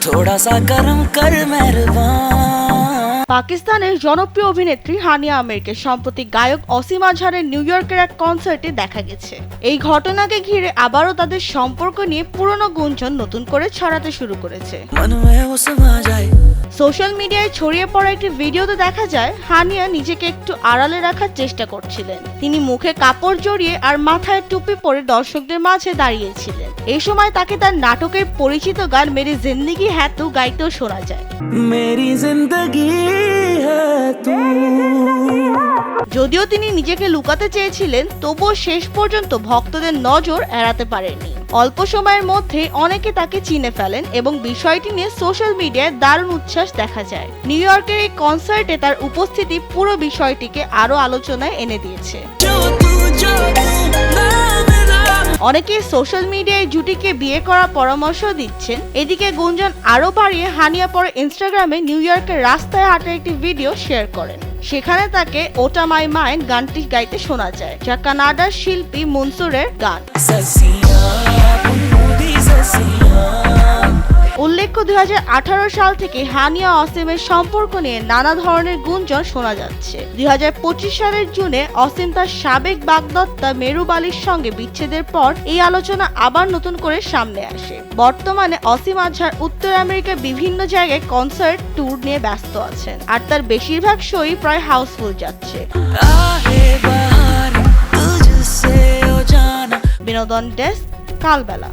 थोड़ा सा गरम कर मेहरबान। পাকিস্তানের জনপ্রিয় অভিনেত্রী হানিয়া আমিরকে সম্প্রতি গায়ক অসীম আজহারের নিউ ইয়র্কের এক কনসার্টে দেখা গেছে। এই ঘটনাকে ঘিরে আবারও তাদের সম্পর্ক নিয়ে পুরনো গুঞ্জন নতুন করে ছড়াতে শুরু করেছে। সোশ্যাল মিডিয়ায় ছড়িয়ে পড়া একটি ভিডিওতে দেখা যায় হানিয়া নিজেকে একটু আড়ালে রাখার চেষ্টা করছিলেন। তিনি মুখে কাপড় জড়িয়ে আর মাথায় টুপি পরে দর্শকদের মাঝে দাঁড়িয়েছিলেন। এই সময় তাকে তার নাটকের পরিচিত গান মেরি জিন্দেগি হ্যায় তু গাইতেও শোনা যায়। মেরি জিন্দেগি হ্যায় তু। যদিও তিনি নিজেকে লুকাতে চেয়েছিলেন, তবুও শেষ পর্যন্ত ভক্তদের নজর এড়াতে পারেননি। অল্প সময়ের মধ্যে অনেকে তাকে চিনে ফেলেন এবং বিষয়টি নিয়ে সোশ্যাল মিডিয়ায় দারুণ উচ্ছ্বাস দেখা যায়। নিউ ইয়র্কের এই কনসার্টে তার উপস্থিতি পুরো বিষয়টিকে আরো আলোচনায় এনে দিয়েছে। অনেকে সোশ্যাল মিডিয়ায় জুটিকে বিয়ে করার পরামর্শ দিচ্ছেন। এদিকে গুঞ্জন আরো বাড়িয়ে হানিয়া পরে ইনস্টাগ্রামে নিউ ইয়র্কের রাস্তায় হাঁটার একটি ভিডিও শেয়ার করেন। সেখানে তাকে ওটা মাই মাইন্ড গানটি গাইতে শোনা যায়, যা কানাডার শিল্পী মনসুরের গান। উল্লেখ্য 2018 সাল থেকে হানিয়া অসীমের সম্পর্ক নিয়ে নানা ধরনের গুঞ্জন শোনা যাচ্ছে। 2025 সালের জুনে অসীম তার সাবেক বাগদত্তা মেহরুব আলীর সঙ্গে বিচ্ছেদের পর এই আলোচনা আবার নতুন করে সামনে আসে। বর্তমানে অসীম আজহার উত্তর আমেরিকার বিভিন্ন জায়গায় কনসার্ট ট্যুর নিয়ে ব্যস্ত আছেন, আর তার বেশিরভাগ শোই প্রায় হাউসফুল যাচ্ছে। বিনোদন ডেস্ক, কালবেলা।